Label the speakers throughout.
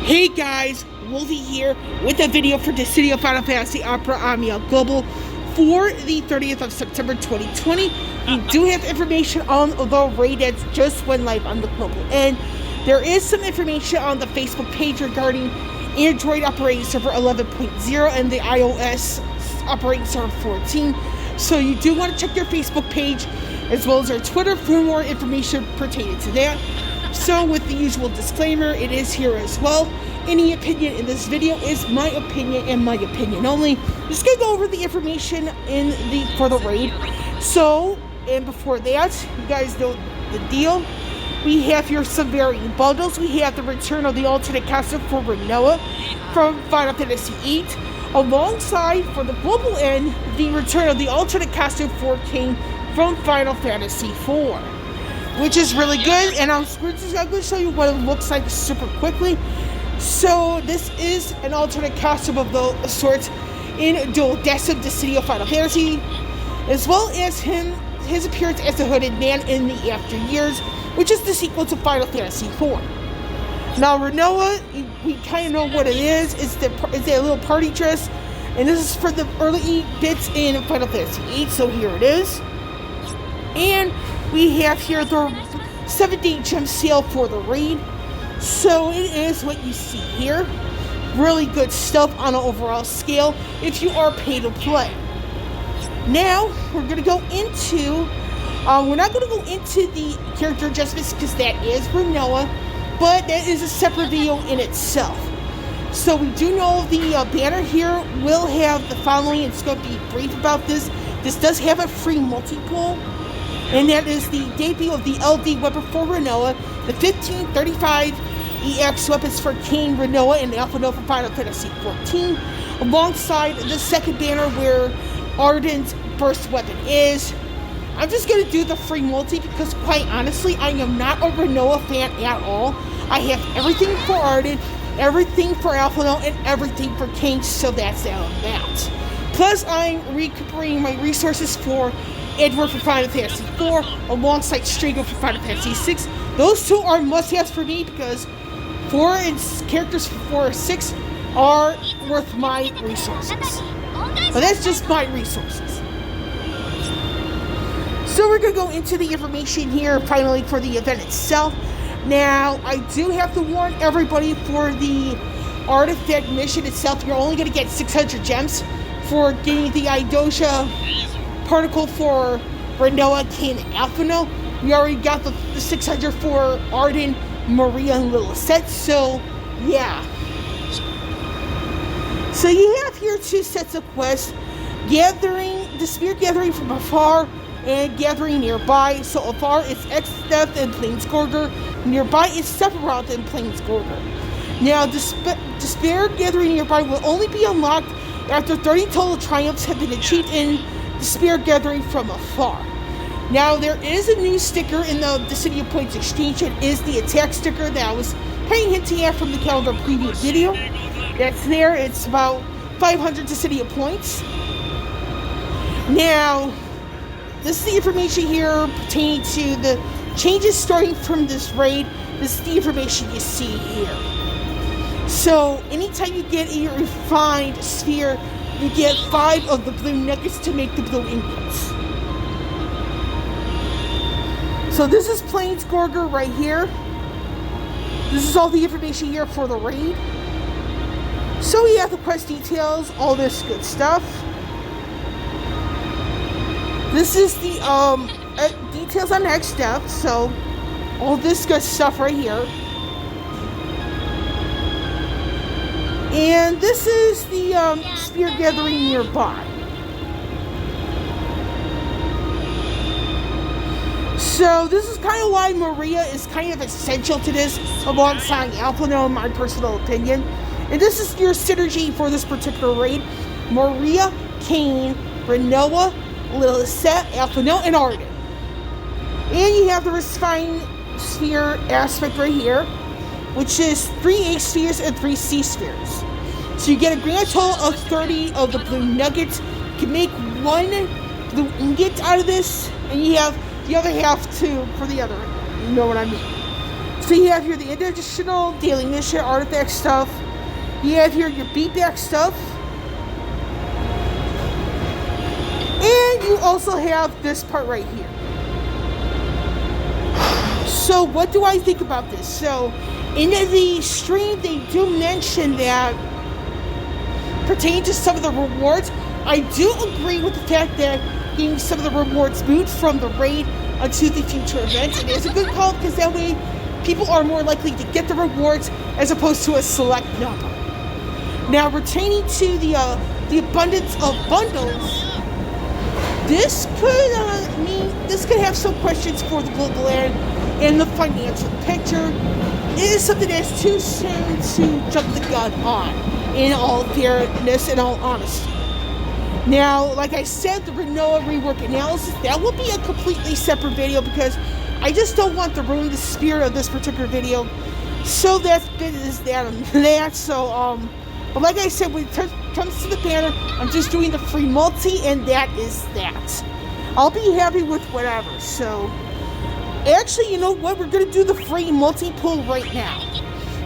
Speaker 1: Hey guys, Wolvie here with a video for the City of Final Fantasy Opera Amiel Global for the 30th of September 2020. We do have information on the raid that just went live on the global, and there is some information on the Facebook page regarding Android operating server 11.0 and the iOS operating server 14. So you do want to check their Facebook page as well as our Twitter for more information pertaining to that. So with the usual disclaimer, it is here as well. Any opinion in this video is my opinion and my opinion only. Just gonna go over the information for the raid. So, and before that, you guys know the deal. We have here some varying bundles. We have the return of the alternate costume for Rinoa from Final Fantasy VIII, alongside for the global end, the return of the alternate costume for King from Final Fantasy IV, which is really good. And I'm just going to show you what it looks like super quickly. So this is an alternate costume of the sort in Duodecim, the City of Final Fantasy, as well as his appearance as the Hooded Man in the After Years, which is the sequel to Final Fantasy IV. Now Rinoa, we kind of know what it is. It's a little party dress, and this is for the early bits in Final Fantasy VIII. So here it is, and we have here the 7-day gem sale for the raid. So it is what you see here. Really good stuff on an overall scale if you are pay to play. Now we're going to go into, we're not going to go into the character adjustments because that is Rinoa, but that is a separate video in itself. So we do know the banner here will have the following. It's going to be brief about this. This does have a free multi-pull, and that is the debut of the LD weapon for Rinoa, the 1535 EX weapons for King, Rinoa, and Alpha Nova for Final Fantasy XIV, alongside the second banner where Ardent's burst weapon is. I'm just going to do the free multi because, quite honestly, I am not a Rinoa fan at all. I have everything for Ardent, everything for Alpha Nova, and everything for King, so that's that on that. Plus, I'm recuperating my resources for Edward for Final Fantasy IV, alongside Strigo for Final Fantasy VI. Those two are must-haves for me because characters for 4 or 6 are worth my resources. But that's just my resources. So we're going to go into the information here, finally, for the event itself. Now, I do have to warn everybody for the artifact mission itself. You're only going to get 600 gems for getting the Idosha particle for Rinoa, Kane, and Alphino. We already got the 600 for Arden, Maria, and Lilith, so yeah. So you have here 2 sets of quests: gathering the spear gathering from afar and gathering nearby. So afar is Exdeath and Plainsgorger, nearby is Sephiroth and Plainsgorger. Now the spear gathering nearby will only be unlocked after 30 total triumphs have been achieved in the spear gathering from afar. Now there is a new sticker in the City of Points Exchange. It is the attack sticker that I was kind of hinting at from the calendar preview video. That's there. It's about 500 to City of Points. Now, this is the information here pertaining to the changes starting from this raid. This is the information you see here. So, anytime you get a refined sphere, you get 5 of the blue nuggets to make the blue ingots. So this is Plainsgorger right here. This is all the information here for the raid. So we have the quest details, all this good stuff. This is the details on next step. So all this good stuff right here. And this is the spear gathering nearby. So this is kind of why Maria is kind of essential to this, alongside Alphino, in my personal opinion. And this is your synergy for this particular raid: Maria, Kane, Rinoa, Lilith, Alphino, and Arden. And you have the refined sphere aspect right here, which is 3 A spheres and 3 C spheres. So you get a grand total of 30 of the blue nuggets. You can make 1 blue ingot out of this, and you have the other half too for the other. You know what I mean? So you have here the additional daily mission artifact stuff. You have here your beatback stuff. And you also have this part right here. So what do I think about this? So in the stream, they do mention that pertaining to some of the rewards, I do agree with the fact that getting some of the rewards moved from the raid onto the future events. It is a good call because that way people are more likely to get the rewards as opposed to a select number. Now, pertaining to the abundance of bundles, this could have some questions for the global land and the financial picture. It is something that's too soon to jump the gun on, in all fairness and all honesty. Now, like I said, the Renoa rework analysis, that will be a completely separate video because I just don't want to ruin the spirit of this particular video. So that's that on that. So, but like I said, when it comes to the banner, I'm just doing the free multi, and that is that. I'll be happy with whatever. So, actually, you know what? We're going to do the free multi-pull right now.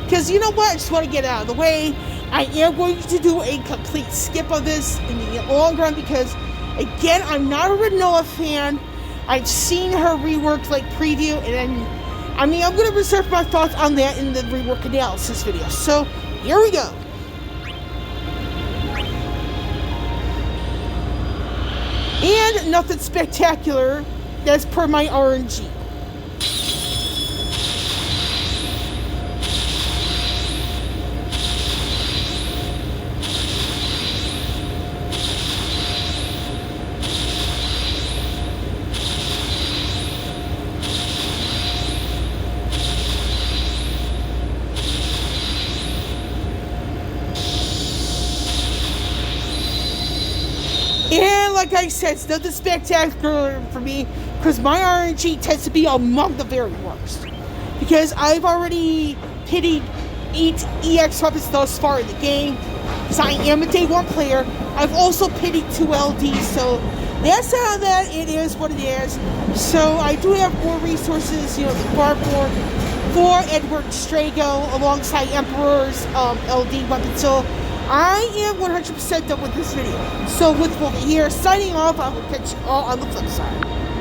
Speaker 1: Because, you know what? I just want to get out of the way. I am going to do a complete skip of this in the long run because, again, I'm not a Renoa fan. I've seen her reworked like preview, and then, I'm going to reserve my thoughts on that in the rework analysis video. So, here we go. And nothing spectacular, that's per my RNG. And like I said, it's nothing spectacular for me because my RNG tends to be among the very worst. Because I've already pitied 8 EX weapons thus far in the game. Because I am a day 1 player. I've also pitied 2 LDs, so that's how that it is what it is. So I do have more resources, the Barbor for Edward Strago alongside Emperor's LD weapon. So I am 100% done with this video. So with Wolvie here, signing off, I will catch you all on the flip side.